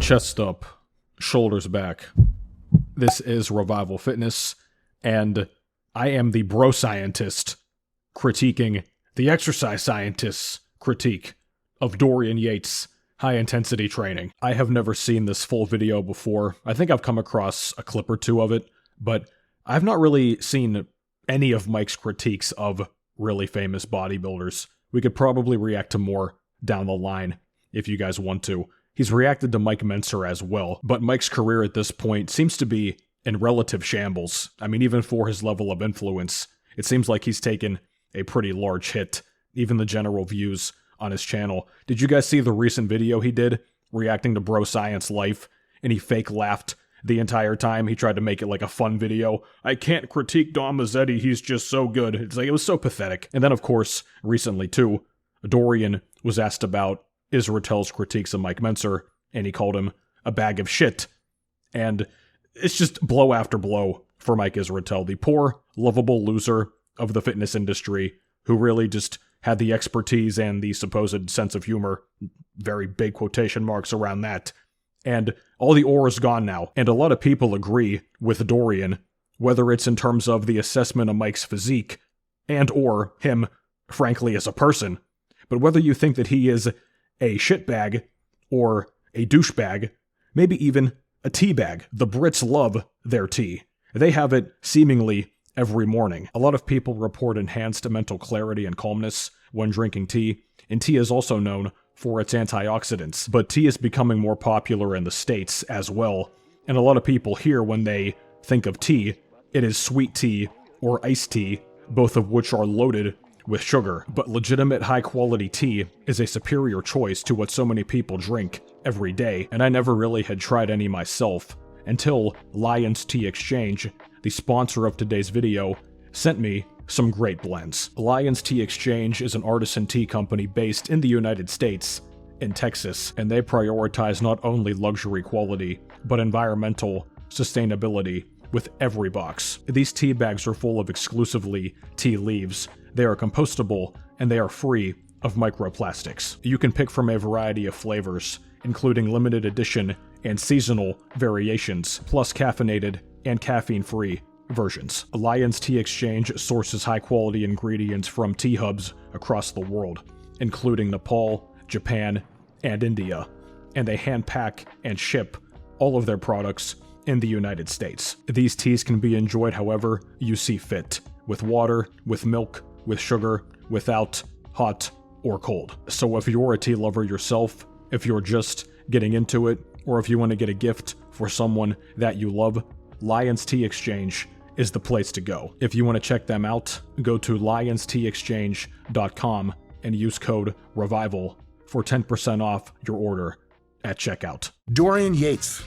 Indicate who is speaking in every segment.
Speaker 1: Chest up, shoulders back. This is Revival Fitness, and I am the bro scientist critiquing the exercise scientist's critique of Dorian Yates' high-intensity training. I have never seen this full video before. I think I've come across a clip or two of it, but I've not really seen any of Mike's critiques of really famous bodybuilders. We could probably react to more down the line if you guys want to. He's reacted to Mike Menzter as well, but Mike's career at this point seems to be in relative shambles. I mean, even for his level of influence, it seems like he's taken a pretty large hit, even the general views on his channel. Did you guys see the recent video he did reacting to Bro Science Life, and he fake laughed the entire time? He tried to make it like a fun video. I can't critique Dom Mazzetti, he's just so good. It's like, it was so pathetic. And then, of course, recently too, Dorian was asked about Israetel's critiques of Mike Menzter, and he called him a bag of shit. And it's just blow after blow for Mike Israetel, the poor, lovable loser of the fitness industry, who really just had the expertise and the supposed sense of humor, very big quotation marks around that. And all the ore is gone now, and a lot of people agree with Dorian, whether it's in terms of the assessment of Mike's physique, and or him, frankly, as a person. But whether you think that he is a shitbag, or a douchebag, maybe even a tea bag. The Brits love their tea. They have it seemingly every morning. A lot of people report enhanced mental clarity and calmness when drinking tea, and tea is also known for its antioxidants. But tea is becoming more popular in the States as well, and a lot of people here, when they think of tea, it is sweet tea or iced tea, both of which are loaded with sugar. But legitimate high-quality tea is a superior choice to what so many people drink every day, and I never really had tried any myself until Lyons Tea Exchange, the sponsor of today's video, sent me some great blends. Lyons Tea Exchange is an artisan tea company based in the United States, in Texas, and they prioritize not only luxury quality, but environmental sustainability with every box. These tea bags are full of exclusively tea leaves. They are compostable, and they are free of microplastics. You can pick from a variety of flavors, including limited edition and seasonal variations, plus caffeinated and caffeine-free versions. Lyons Tea Exchange sources high-quality ingredients from tea hubs across the world, including Nepal, Japan, and India, and they hand-pack and ship all of their products in the United States. These teas can be enjoyed however you see fit, with water, with milk, with sugar, without, hot, or cold. So if you're a tea lover yourself, if you're just getting into it, or if you want to get a gift for someone that you love, Lyons Tea Exchange is the place to go. If you want to check them out, go to lionsteaexchange.com and use code REVIVAL for 10% off your order at checkout.
Speaker 2: Dorian Yates,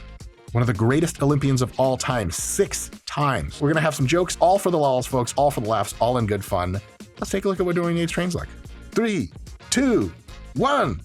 Speaker 2: one of the greatest Olympians of all time, 6 times. We're going to have some jokes, all for the lulz, folks, all for the laughs, all in good fun. Let's take a look at what Dorian Yates trains like. 3, 2, 1.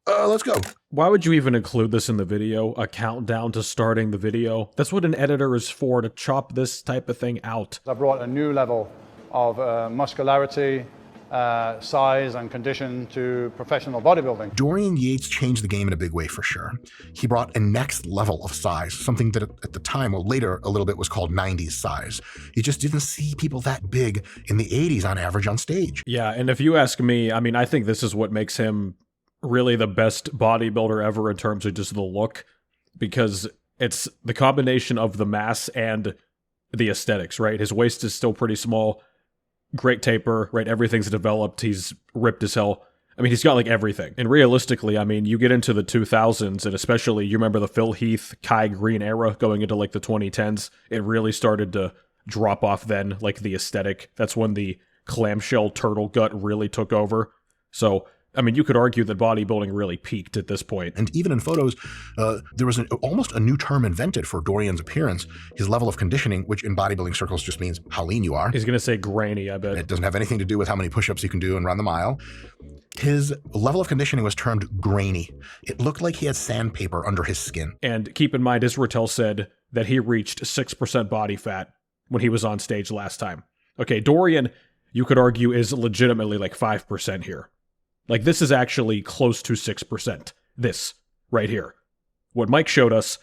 Speaker 2: Let's go.
Speaker 1: Why would you even include this in the video? A countdown to starting the video? That's what an editor is for, to chop this type of thing out.
Speaker 3: I brought a new level of muscularity, size and condition to professional bodybuilding.
Speaker 2: Dorian Yates changed the game in a big way for sure. He brought a next level of size, something that at the time, or later a little bit, was called 90s size. You just didn't see people that big in the 80s on average on stage.
Speaker 1: Yeah, and if you ask me, I mean, I think this is what makes him really the best bodybuilder ever in terms of just the look, because it's the combination of the mass and the aesthetics, right? His waist is still pretty small, great taper, right? Everything's developed, he's ripped as hell. I mean, he's got like everything. And realistically, I mean, you get into the 2000s, and especially, you remember the Phil Heath, Kai Green era going into like the 2010s, it really started to drop off then, like the aesthetic. That's when the clamshell turtle gut really took over. So I mean, you could argue that bodybuilding really peaked at this point.
Speaker 2: And even in photos, there was almost a new term invented for Dorian's appearance, his level of conditioning, which in bodybuilding circles just means how lean you are.
Speaker 1: He's going to say grainy, I bet.
Speaker 2: It doesn't have anything to do with how many push-ups you can do and run the mile. His level of conditioning was termed grainy. It looked like he had sandpaper under his skin.
Speaker 1: And keep in mind, Israetel said that he reached 6% body fat when he was on stage last time. Okay, Dorian, you could argue, is legitimately like 5% here. Like, this is actually close to 6%. This. right here. What Mike showed us,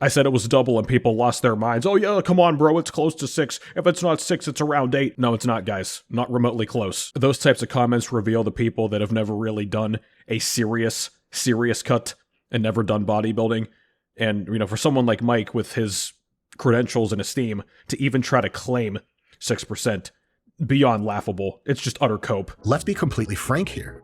Speaker 1: I said it was double and people lost their minds. Oh yeah, come on, bro, it's close to 6. If it's not 6, it's around 8. No, it's not, guys. Not remotely close. Those types of comments reveal the people that have never really done a serious cut and never done bodybuilding. And, for someone like Mike with his credentials and esteem to even try to claim 6%, beyond laughable. It's just utter cope.
Speaker 2: Let's be completely frank here.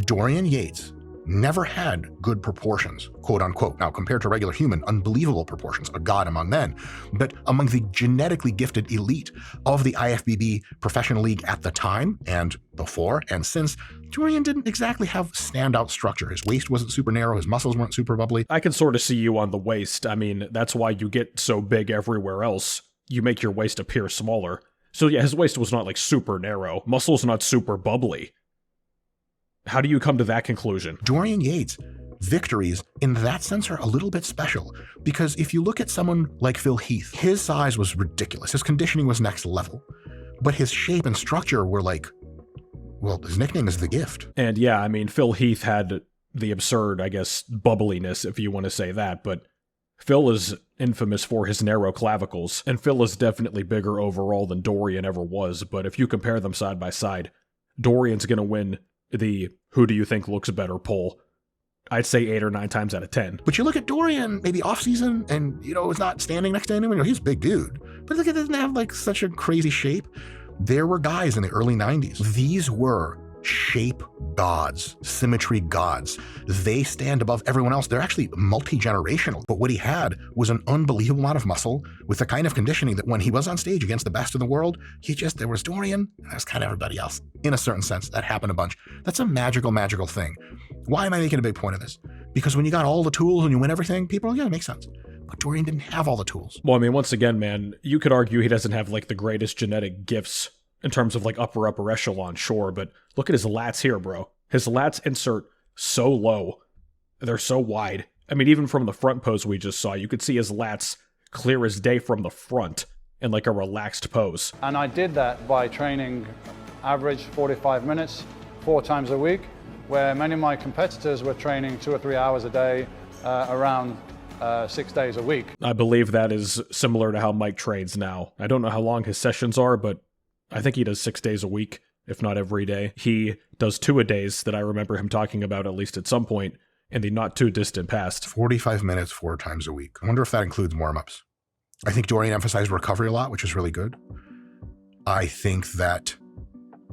Speaker 2: Dorian Yates never had good proportions, quote unquote. Now, compared to a regular human, unbelievable proportions, a god among men. But among the genetically gifted elite of the IFBB professional league at the time and before and since, Dorian didn't exactly have standout structure. His waist wasn't super narrow, his muscles weren't super bubbly.
Speaker 1: I can sort of see you on the waist. I mean, that's why you get so big everywhere else. You make your waist appear smaller. So yeah, his waist was not like super narrow. Muscles not super bubbly. How do you come to that conclusion?
Speaker 2: Dorian Yates' victories in that sense are a little bit special, because if you look at someone like Phil Heath, his size was ridiculous. His conditioning was next level, but his shape and structure were like, well, his nickname is The Gift.
Speaker 1: And yeah, I mean, Phil Heath had the absurd, I guess, bubbliness, if you want to say that, but Phil is infamous for his narrow clavicles, and Phil is definitely bigger overall than Dorian ever was, but if you compare them side by side, Dorian's gonna win the who do you think looks better poll. I'd say 8 or 9 times out of 10.
Speaker 2: But you look at Dorian, maybe off season, and is not standing next to anyone. He's a big dude, but look, it doesn't have like such a crazy shape. There were guys in the early 90s. These were shape gods, symmetry gods. They stand above everyone else. They're actually multi-generational. But what he had was an unbelievable amount of muscle with the kind of conditioning that when he was on stage against the best in the world, there was Dorian, and there's kind of everybody else. In a certain sense, that happened a bunch. That's a magical thing. Why am I making a big point of this? Because when you got all the tools and you win everything, people are, yeah, it makes sense. But Dorian didn't have all the tools.
Speaker 1: Well, I mean, once again, man, you could argue he doesn't have like the greatest genetic gifts in terms of like upper echelon, sure, but look at his lats here, bro. His lats insert so low. They're so wide. I mean, even from the front pose we just saw, you could see his lats clear as day from the front in like a relaxed pose.
Speaker 3: And I did that by training average 45 minutes, 4 times a week, where many of my competitors were training 2 or 3 hours a day, around 6 days a week.
Speaker 1: I believe that is similar to how Mike trains now. I don't know how long his sessions are, but I think he does 6 days a week, if not every day. He does 2-a-days that I remember him talking about, at least at some point, in the not too distant past.
Speaker 2: 45 minutes, 4 times a week. I wonder if that includes warm-ups. I think Dorian emphasized recovery a lot, which is really good. I think that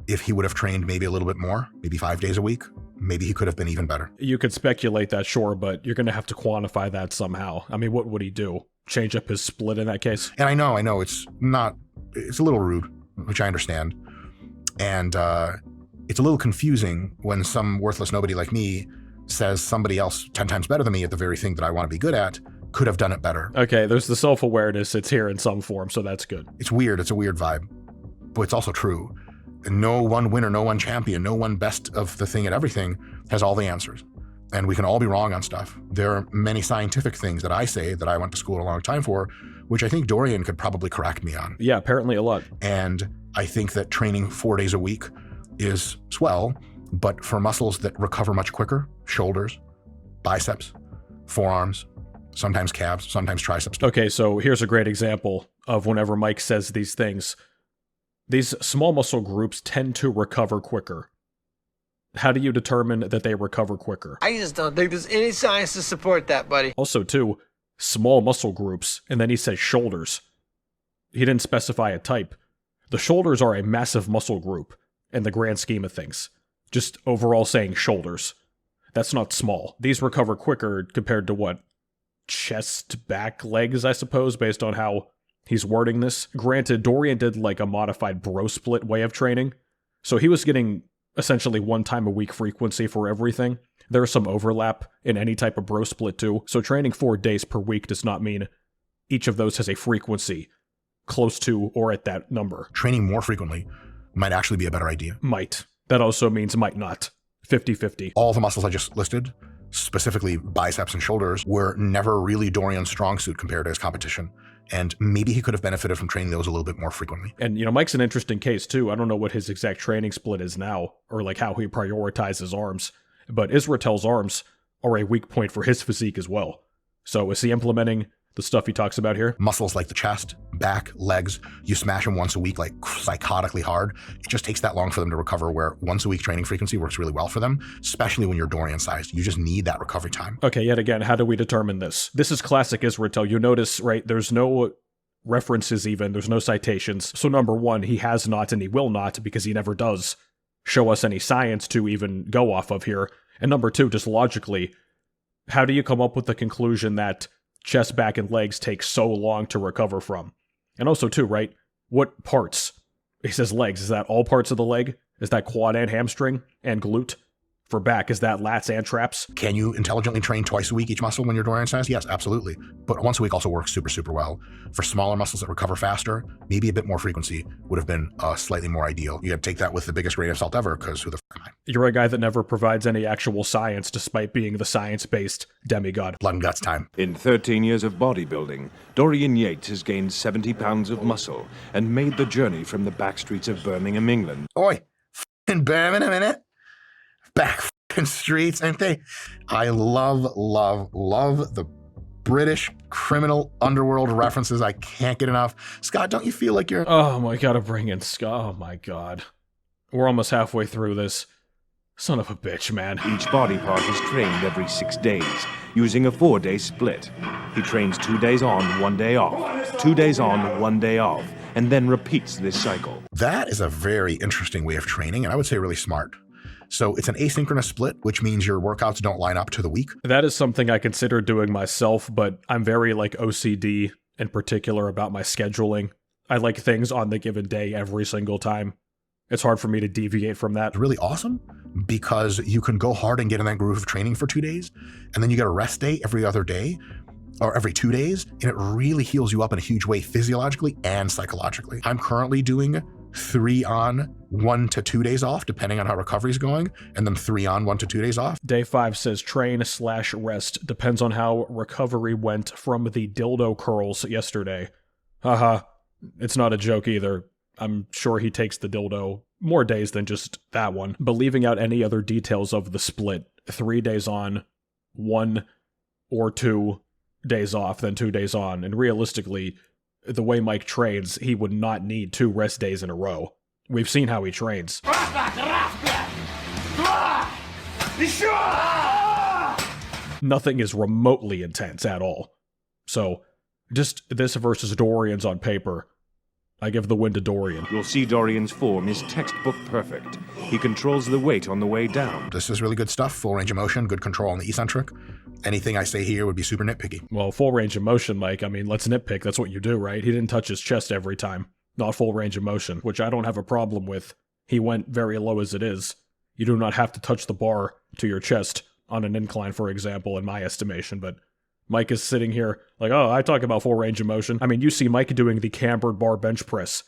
Speaker 2: if he would have trained maybe a little bit more, maybe 5 days a week, maybe he could have been even better.
Speaker 1: You could speculate that, sure, but you're going to have to quantify that somehow. I mean, what would he do? Change up his split in that case?
Speaker 2: And I know, it's a little rude, which I understand. And it's a little confusing when some worthless nobody like me says somebody else 10 times better than me at the very thing that I want to be good at could have done it better.
Speaker 1: Okay, there's the self-awareness. It's here in some form, so that's good.
Speaker 2: It's weird. It's a weird vibe, but it's also true. No one winner, no one champion, no one best of the thing at everything has all the answers. And we can all be wrong on stuff. There are many scientific things that I say that I went to school a long time for, which I think Dorian could probably correct me on.
Speaker 1: Yeah, apparently a lot.
Speaker 2: And I think that training 4 days a week is swell, but for muscles that recover much quicker, shoulders, biceps, forearms, sometimes calves, sometimes triceps.
Speaker 1: Okay, so here's a great example of whenever Mike says these things. These small muscle groups tend to recover quicker. How do you determine that they recover quicker?
Speaker 4: I just don't think there's any science to support that, buddy.
Speaker 1: Also, too, small muscle groups, and then he says shoulders. He didn't specify a type. The shoulders are a massive muscle group in the grand scheme of things. Just overall saying shoulders. That's not small. These recover quicker compared to what? Chest, back, legs, I suppose, based on how he's wording this. Granted, Dorian did like a modified bro split way of training, so he was getting essentially 1 time a week frequency for everything. There's some overlap in any type of bro split too, so training 4 days per week does not mean each of those has a frequency close to or at that number.
Speaker 2: Training more frequently might actually be a better idea.
Speaker 1: Might. That also means might not. 50-50.
Speaker 2: All the muscles I just listed, specifically biceps and shoulders, were never really Dorian's strong suit compared to his competition. And maybe he could have benefited from training those a little bit more frequently.
Speaker 1: And, Mike's an interesting case too. I don't know what his exact training split is now, or like how he prioritizes arms. But Israetel's arms are a weak point for his physique as well. So is he implementing the stuff he talks about here?
Speaker 2: Muscles like the chest, back, legs, you smash them once a week like psychotically hard. It just takes that long for them to recover, where once a week training frequency works really well for them, especially when you're Dorian sized. You just need that recovery time.
Speaker 1: Okay, yet again, how do we determine this? This is classic Israetel. You notice, right, there's no references even, there's no citations. So number one, he has not and he will not, because he never does show us any science to even go off of here. And number two, just logically, how do you come up with the conclusion that chest, back, and legs take so long to recover from? And also too, right, what parts? He says legs. Is that all parts of the leg? Is that quad and hamstring and glute? For back, is that lats and traps?
Speaker 2: Can you intelligently train twice a week each muscle when you're Dorian sized? Yes, absolutely. But once a week also works super, super well. For smaller muscles that recover faster, maybe a bit more frequency would have been slightly more ideal. You got to take that with the biggest grain of salt ever, because who the f am I?
Speaker 1: You're a guy that never provides any actual science despite being the science-based demigod.
Speaker 2: Blood and guts time.
Speaker 5: In 13 years of bodybuilding, Dorian Yates has gained 70 pounds of muscle and made the journey from the back streets of Birmingham, England.
Speaker 2: Oi, f***ing Birmingham, innit? Back f***ing streets, ain't they? I love the British criminal underworld references. I can't get enough. Scott, don't you feel like you're...
Speaker 1: Oh my god, I'm bringing Scott. Oh my god. We're almost halfway through this. Son of a bitch, man.
Speaker 5: Each body part is trained every 6 days, using a 4-day split. He trains 2 days on, 1 day off, 2 days on, 1 day off, and then repeats this cycle.
Speaker 2: That is a very interesting way of training, and I would say really smart. So it's an asynchronous split, which means your workouts don't line up to the week.
Speaker 1: That is something I consider doing myself, but I'm very OCD in particular about my scheduling. I like things on the given day every single time. It's hard for me to deviate from that.
Speaker 2: It's really awesome because you can go hard and get in that groove of training for 2 days, and then you get a rest day every other day or every 2 days, and it really heals you up in a huge way physiologically and psychologically. I'm currently doing 3 on, 1 to 2 days off, depending on how recovery's going, and then 3 on, 1 to 2 days off.
Speaker 1: Day 5 says train/rest. Depends on how recovery went from the dildo curls yesterday. Haha, it's not a joke either. I'm sure he takes the dildo more days than just that one. But leaving out any other details of the split, 3 days on, 1 or 2 days off, then 2 days on, and realistically, the way Mike trains, he would not need 2 rest days in a row. We've seen how he trains. Nothing is remotely intense at all. So, just this versus Dorian's on paper, I give the win to Dorian.
Speaker 5: You'll see Dorian's form is textbook perfect. He controls the weight on the way down.
Speaker 2: This is really good stuff. Full range of motion, good control on the eccentric. Anything I say here would be super nitpicky.
Speaker 1: Well, full range of motion, Mike. I mean, let's nitpick. That's what you do, right? He didn't touch his chest every time. Not full range of motion, which I don't have a problem with. He went very low as it is. You do not have to touch the bar to your chest on an incline, for example, in my estimation, but Mike is sitting here like, oh, I talk about full range of motion. I mean, you see Mike doing the cambered bar bench press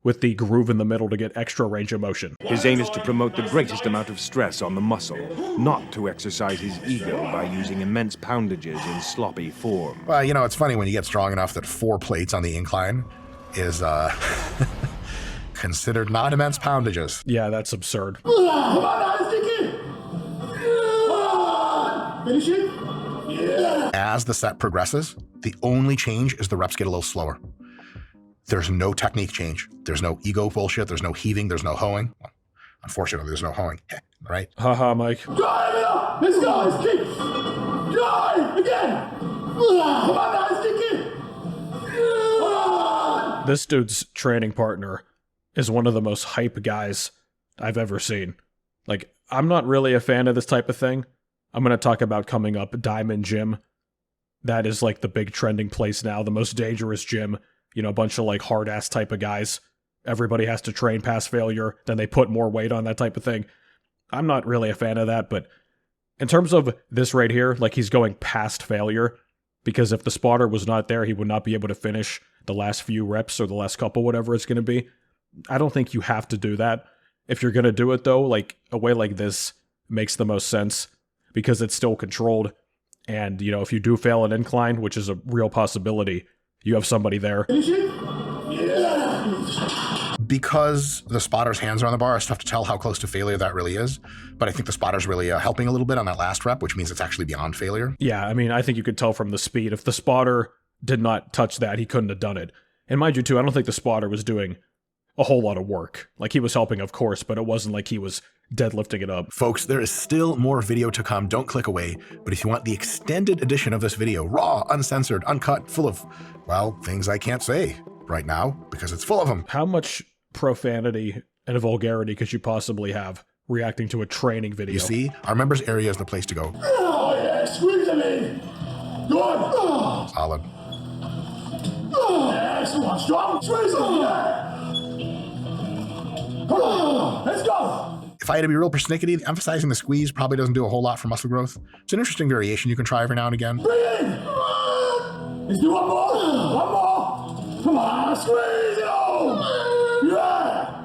Speaker 1: with the groove in the middle to get extra range of motion.
Speaker 5: His aim is to promote the greatest amount of stress on the muscle, not to exercise his ego by using immense poundages in sloppy form.
Speaker 2: Well, you know, it's funny when you get strong enough that 4 plates on the incline is considered not immense poundages.
Speaker 1: Yeah, that's absurd.
Speaker 2: Finish it. As the set progresses, the only change is the reps get a little slower. There's no technique change. There's no ego bullshit. There's no heaving. There's no hoeing. Well, unfortunately, there's no hoeing, right?
Speaker 1: Haha, Mike.
Speaker 6: Drive it up! Let's go! Let's kick! Drive! Again! Come on now, let's kick it!
Speaker 1: This dude's training partner is one of the most hype guys I've ever seen. Like, I'm not really a fan of this type of thing. I'm going to talk about coming up Diamond Gym. That is like the big trending place now, the most dangerous gym. You know, a bunch of like hard-ass type of guys. Everybody has to train past failure, then they put more weight on, that type of thing. I'm not really a fan of that, but in terms of this right here, like he's going past failure, because if the spotter was not there, he would not be able to finish the last few reps or the last couple, whatever it's going to be. I don't think you have to do that. If you're going to do it though, like a way like this makes the most sense because it's still controlled. And, you know, if you do fail an incline, which is a real possibility, you have somebody there.
Speaker 2: Because the spotter's hands are on the bar, it's tough to tell how close to failure that really is. But I think the spotter's really helping a little bit on that last rep, which means it's actually beyond failure.
Speaker 1: Yeah, I mean, I think you could tell from the speed. If the spotter did not touch that, he couldn't have done it. And mind you, too, I don't think the spotter was doing a whole lot of work. Like, he was helping, of course, but it wasn't like he was deadlifting it up.
Speaker 2: Folks, there is still more video to come. Don't click away. But if you want the extended edition of this video, raw, uncensored, uncut, full of, well, things I can't say right now because it's full of them.
Speaker 1: How much profanity and vulgarity could you possibly have reacting to a training video?
Speaker 2: You see, our members area is the place to go.
Speaker 6: Oh, yeah, squeeze it in. Good.
Speaker 2: Solid.
Speaker 6: Excellent. Strong. Squeeze it. Yeah. Come on. Let's go.
Speaker 2: If I had to be real persnickety, emphasizing the squeeze probably doesn't do a whole lot for muscle growth. It's an interesting variation you can try every now and again.
Speaker 6: Breathe in. Let's do one more. One more. Come on. Squeeze it. Oh. Yeah.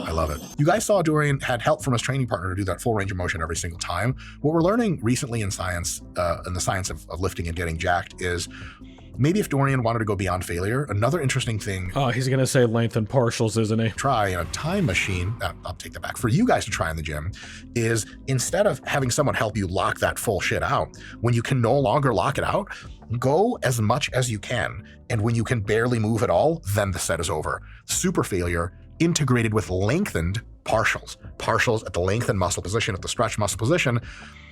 Speaker 2: I love it. You guys saw Dorian had help from his training partner to do that full range of motion every single time. What we're learning recently in science, in the science of lifting and getting jacked, is maybe if Dorian wanted to go beyond failure, another interesting thing.
Speaker 1: Oh, he's going to say length and partials, isn't he?
Speaker 2: Try in a time machine, I'll take that back, for you guys to try in the gym, is instead of having someone help you lock that full shit out, when you can no longer lock it out, go as much as you can. And when you can barely move at all, then the set is over. Super failure integrated with lengthened partials. Partials at the lengthened muscle position, at the stretch muscle position,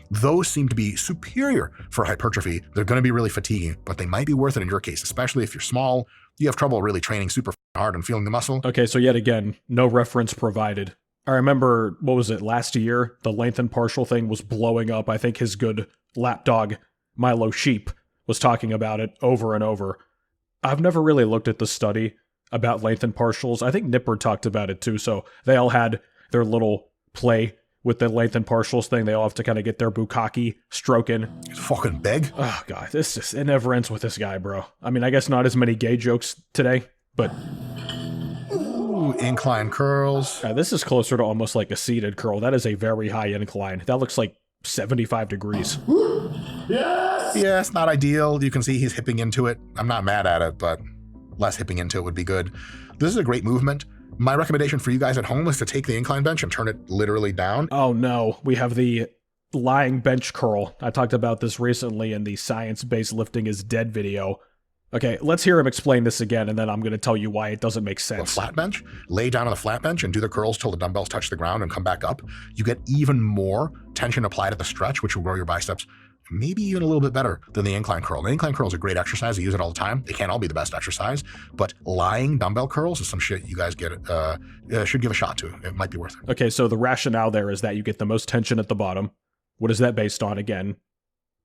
Speaker 2: those seem to be superior for hypertrophy. They're going to be really fatiguing, but they might be worth it in your case, especially if you're small, you have trouble really training super hard and feeling the muscle.
Speaker 1: Okay, so yet again, no reference provided. I remember, what was it, last year? The length and partial thing was blowing up. I think his good lapdog, Milo Sheep, was talking about it over and over. I've never really looked at the study about length and partials. I think Nippard talked about it too, so they all had their little play with the length and partials thing. They all have to kind of get their bukkake stroke in.
Speaker 2: It's fucking big.
Speaker 1: Oh, God, it never ends with this guy, bro. I mean, I guess not as many gay jokes today, but...
Speaker 2: Ooh, incline curls.
Speaker 1: This is closer to almost like a seated curl. That is a very high incline. That looks like 75 degrees.
Speaker 6: Yes.
Speaker 2: Yeah, it's not ideal. You can see he's hipping into it. I'm not mad at it, but less hipping into it would be good. This is a great movement. My recommendation for you guys at home is to take the incline bench and turn it literally down.
Speaker 1: Oh no, we have the lying bench curl. I talked about this recently in the Science-Based Lifting is Dead video. Okay, let's hear him explain this again, and then I'm going to tell you why it doesn't make
Speaker 2: A
Speaker 1: sense.
Speaker 2: flat bench, lay down on the flat bench and do the curls till the dumbbells touch the ground and come back up. You get even more tension applied at the stretch, which will grow your biceps maybe even a little bit better than the incline curl. The incline curl is a great exercise. I use it all the time. They can't all be the best exercise, but lying dumbbell curls is some shit you guys should give a shot to. It might be worth it.
Speaker 1: Okay, so the rationale there is that you get the most tension at the bottom. What is that based on? Again,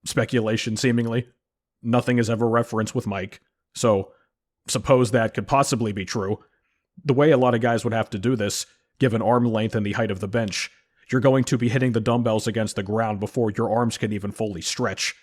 Speaker 1: speculation, seemingly. Nothing is ever referenced with Mike. So suppose that could possibly be true. The way a lot of guys would have to do this, given arm length and the height of the bench, you're going to be hitting the dumbbells against the ground before your arms can even fully stretch.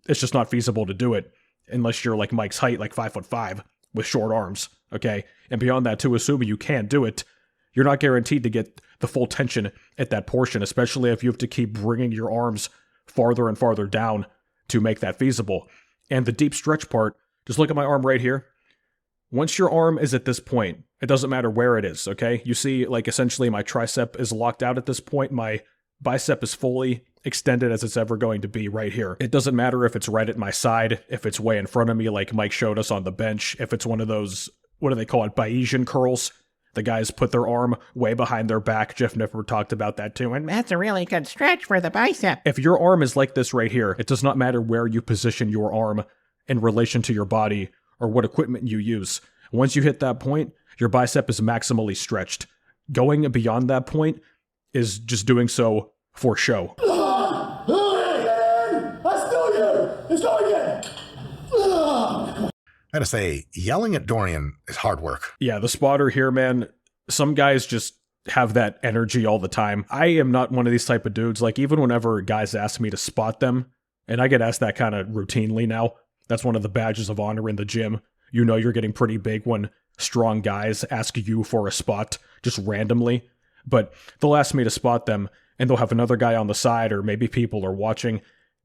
Speaker 1: It's just not feasible to do it unless you're like Mike's height, like 5'5", with short arms, okay? And beyond that, too, assuming you can't do it, you're not guaranteed to get the full tension at that portion, especially if you have to keep bringing your arms farther and farther down to make that feasible. And the deep stretch part, just look at my arm right here. Once your arm is at this point, it doesn't matter where it is, okay? You see, like, essentially my tricep is locked out at this point. My bicep is fully extended as it's ever going to be right here. It doesn't matter if it's right at my side, if it's way in front of me like Mike showed us on the bench, if it's one of those, what do they call it, Bayesian curls? The guys put their arm way behind their back. Jeff Nippard talked about that too. And
Speaker 7: That's a really good stretch for the bicep.
Speaker 1: if your arm is like this right here, it does not matter where you position your arm in relation to your body or what equipment you use. Once you hit that point, your bicep is maximally stretched. Going beyond that point is just doing so for show.
Speaker 6: Let's do it. Let's go again.
Speaker 2: I gotta say, yelling at Dorian is hard work.
Speaker 1: Yeah, the spotter here, man, some guys just have that energy all the time. I am not one of these type of dudes. Like, even whenever guys ask me to spot them, and I get asked that kind of routinely now, that's one of the badges of honor in the gym. You know you're getting pretty big when strong guys ask you for a spot just randomly. But they'll ask me to spot them, and they'll have another guy on the side, or maybe people are watching.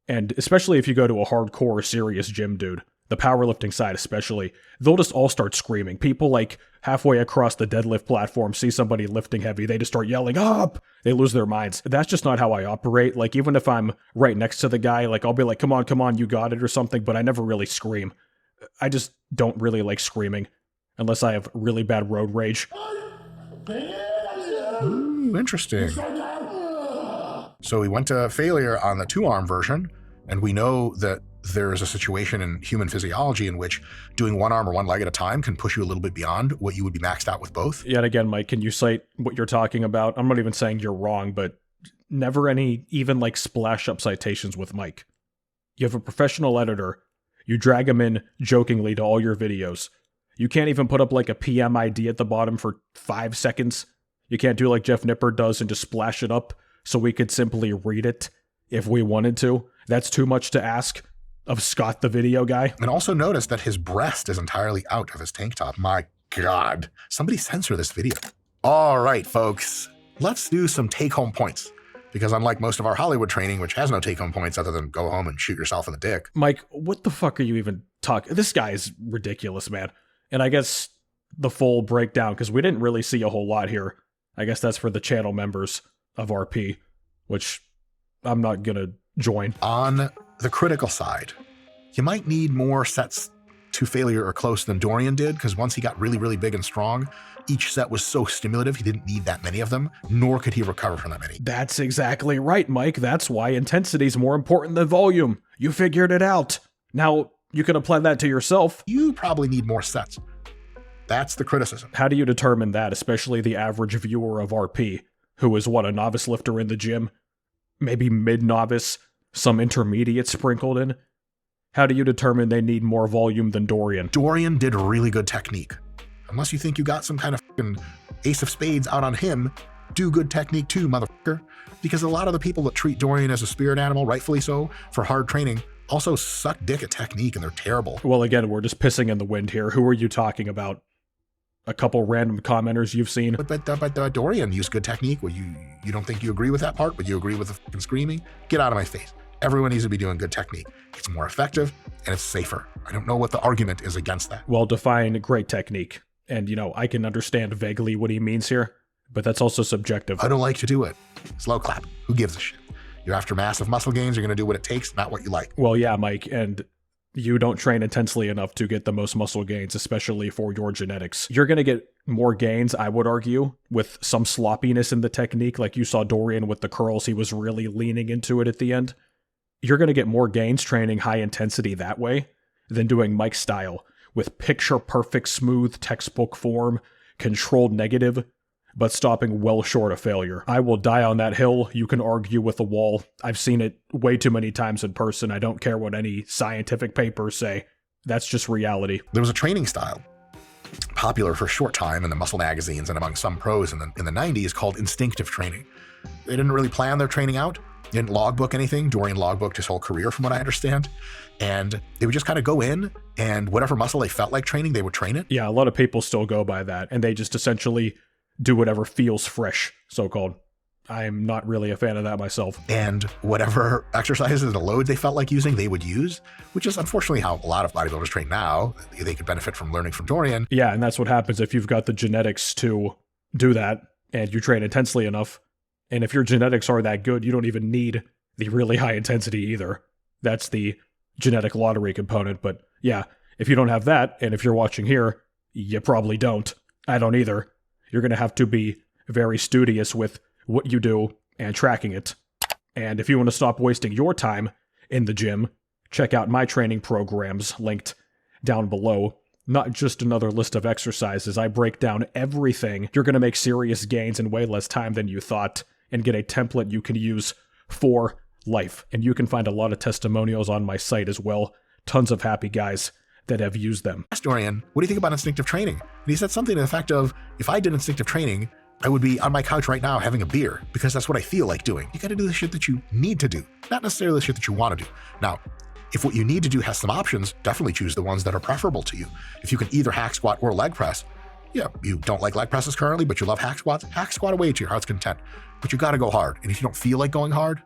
Speaker 1: And especially if you go to a hardcore, serious gym dude, the powerlifting side especially, they'll just all start screaming. People like halfway across the deadlift platform see somebody lifting heavy, they just start yelling, up! They lose their minds. That's just not how I operate. Like, even if I'm right next to the guy, like, I'll be like, come on, you got it or something, but I never really scream. I just don't really like screaming unless I have really bad road rage.
Speaker 2: Ooh, interesting. So we went to failure on the 2-arm version, and we know that there is a situation in human physiology in which doing one arm or one leg at a time can push you a little bit beyond what you would be maxed out with both.
Speaker 1: Yet again, Mike, can you cite what you're talking about? I'm not even saying you're wrong, but never any even like splash up citations with Mike. You have a professional editor. You drag him in jokingly to all your videos. You can't even put up like a PM ID at the bottom for 5 seconds. You can't do like Jeff Nippard does and just splash it up so we could simply read it if we wanted to. That's too much to ask of Scott, the video guy.
Speaker 2: And also notice that his breast is entirely out of his tank top. My God, somebody censor this video. All right, folks, let's do some take-home points. Because unlike most of our Hollywood training, which has no take-home points other than go home and shoot yourself in the dick.
Speaker 1: Mike, what the fuck are you even talking? This guy is ridiculous, man. And I guess the full breakdown, because we didn't really see a whole lot here. I guess that's for the channel members of RP, which I'm not going to join.
Speaker 2: On the critical side, you might need more sets to failure or close than Dorian did, because once he got really, really big and strong, each set was so stimulative, he didn't need that many of them, nor could he recover from that many.
Speaker 1: That's exactly right, Mike. That's why intensity is more important than volume. You figured it out. Now, you can apply that to yourself.
Speaker 2: You probably need more sets. That's the criticism.
Speaker 1: How do you determine that, especially the average viewer of RP, who is what, a novice lifter in the gym? Maybe mid-novice, some intermediate sprinkled in? How do you determine they need more volume than Dorian?
Speaker 2: Dorian did really good technique. Unless you think you got some kind of fucking ace of spades out on him, do good technique too, motherfucker. Because a lot of the people that treat Dorian as a spirit animal, rightfully so, for hard training, also suck dick at technique, and they're terrible.
Speaker 1: Well, again, we're just pissing in the wind here. Who are you talking about? A couple random commenters you've seen?
Speaker 2: But Dorian used good technique. Well, you don't think you agree with that part, but you agree with the fucking screaming? Get out of my face. Everyone needs to be doing good technique. It's more effective, and it's safer. I don't know what the argument is against that.
Speaker 1: Well, define great technique. And, I can understand vaguely what he means here, but that's also subjective.
Speaker 2: I don't like to do it. Slow clap. Who gives a shit? You're after massive muscle gains. You're going to do what it takes, not what you like.
Speaker 1: Well, yeah, Mike, and you don't train intensely enough to get the most muscle gains, especially for your genetics. You're going to get more gains, I would argue, with some sloppiness in the technique, like you saw Dorian with the curls. He was really leaning into it at the end. You're going to get more gains training high intensity that way than doing Mike's style, with picture-perfect, smooth, textbook form, controlled negative, but stopping well short of failure. I will die on that hill. You can argue with the wall. I've seen it way too many times in person. I don't care what any scientific papers say. That's just reality.
Speaker 2: There was a training style popular for a short time in the muscle magazines and among some pros in the 90s called instinctive training. They didn't really plan their training out. They didn't logbook anything. Dorian logbooked his whole career, from what I understand. And they would just kind of go in, and whatever muscle they felt like training, they would train it.
Speaker 1: Yeah, a lot of people still go by that, and they just essentially do whatever feels fresh, so-called. I'm not really a fan of that myself.
Speaker 2: And whatever exercises and loads they felt like using, they would use, which is unfortunately how a lot of bodybuilders train now. They could benefit from learning from Dorian.
Speaker 1: Yeah, and that's what happens if you've got the genetics to do that, and you train intensely enough. And if your genetics are that good, you don't even need the really high intensity either. That's the genetic lottery component. But yeah, if you don't have that, and if you're watching here, you probably don't. I don't either. You're going to have to be very studious with what you do and tracking it. And if you want to stop wasting your time in the gym, check out my training programs linked down below. Not just another list of exercises. I break down everything. You're going to make serious gains in way less time than you thought and get a template you can use for life. And you can find a lot of testimonials on my site as well. Tons of happy guys that have used them.
Speaker 2: Asked Dorian, what do you think about instinctive training? And he said something to the effect of, if I did instinctive training, I would be on my couch right now having a beer, because that's what I feel like doing. You got to do the shit that you need to do, not necessarily the shit that you want to do. Now, if what you need to do has some options, definitely choose the ones that are preferable to you. If you can either hack squat or leg press, yeah, you don't like leg presses currently, but you love hack squats, hack squat away to your heart's content. But you got to go hard. And if you don't feel like going hard,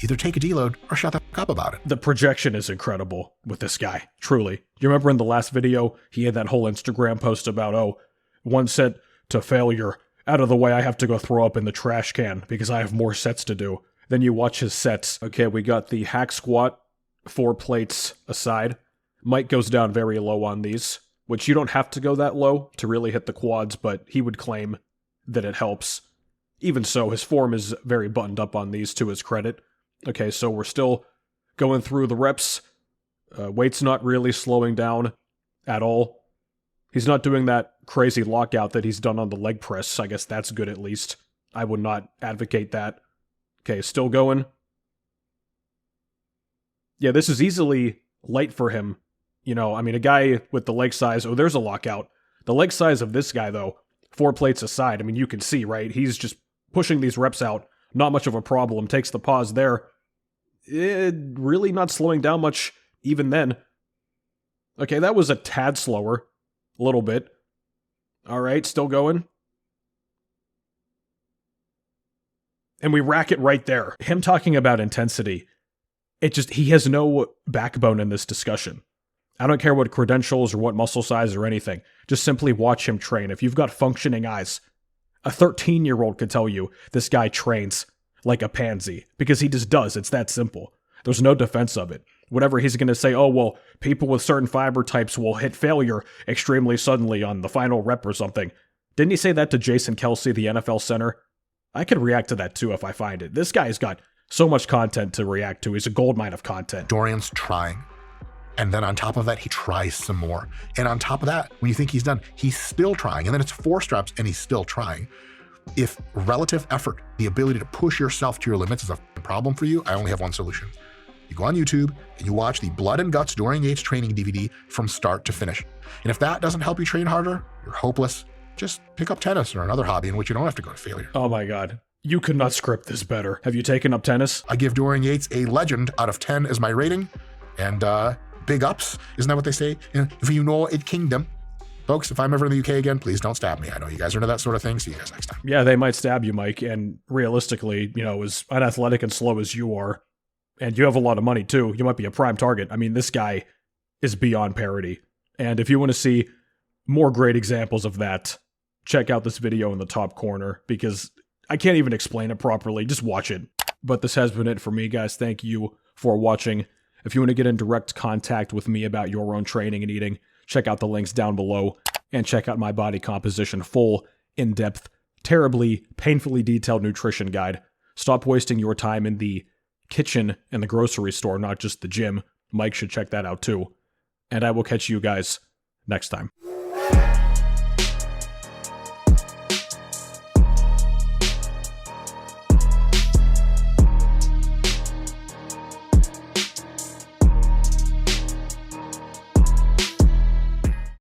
Speaker 2: either take a deload or shut the up about it.
Speaker 1: The projection is incredible with this guy, truly. You remember in the last video, he had that whole Instagram post about, oh, 1 set to failure. Out of the way, I have to go throw up in the trash can because I have more sets to do. Then you watch his sets. Okay, we got the hack squat, 4 plates aside. Mike goes down very low on these, which you don't have to go that low to really hit the quads, but he would claim that it helps. Even so, his form is very buttoned up on these, to his credit. Okay, so we're still going through the reps. Weight's not really slowing down at all. He's not doing that crazy lockout that he's done on the leg press. I guess that's good at least. I would not advocate that. Okay, still going. Yeah, this is easily light for him. You know, I mean, a guy with the leg size, oh, there's a lockout. The leg size of this guy, though, 4 plates aside, I mean, you can see, right? He's just pushing these reps out. Not much of a problem. Takes the pause there. Really not slowing down much even then. Okay, that was a tad slower. A little bit. All right, still going. And we rack it right there. Him talking about intensity. He has no backbone in this discussion. I don't care what credentials or what muscle size or anything. Just simply watch him train. If you've got functioning eyes, a 13-year-old could tell you this guy trains like a pansy. Because he just does. It's that simple. There's no defense of it. Whatever he's going to say, oh, well, people with certain fiber types will hit failure extremely suddenly on the final rep or something. Didn't he say that to Jason Kelsey, the NFL center? I could react to that too if I find it. This guy's got so much content to react to. He's a goldmine of content.
Speaker 2: Dorian's trying. And then on top of that, he tries some more. And on top of that, when you think he's done, he's still trying. And then it's 4 straps and he's still trying. If relative effort, the ability to push yourself to your limits is a problem for you, I only have one solution. You go on YouTube and you watch the Blood and Guts Dorian Yates training DVD from start to finish. And if that doesn't help you train harder, you're hopeless. Just pick up tennis or another hobby in which you don't have to go to failure.
Speaker 1: Oh my God. You could not script this better. Have you taken up tennis?
Speaker 2: I give Dorian Yates a legend out of 10 as my rating. And big ups, isn't that what they say? If you know it kingdom. Folks, if I'm ever in the UK again, please don't stab me. I know you guys are into that sort of thing. See you guys next time.
Speaker 1: Yeah, they might stab you, Mike. And realistically, you know, as unathletic and slow as you are, and you have a lot of money too, you might be a prime target. I mean, this guy is beyond parody. And if you want to see more great examples of that, check out this video in the top corner, because I can't even explain it properly. Just watch it. But this has been it for me, guys. Thank you for watching. If you want to get in direct contact with me about your own training and eating, check out the links down below, and check out my body composition full, in-depth, terribly, painfully detailed nutrition guide. Stop wasting your time in the kitchen and the grocery store, not just the gym. Mike should check that out too. And I will catch you guys next time.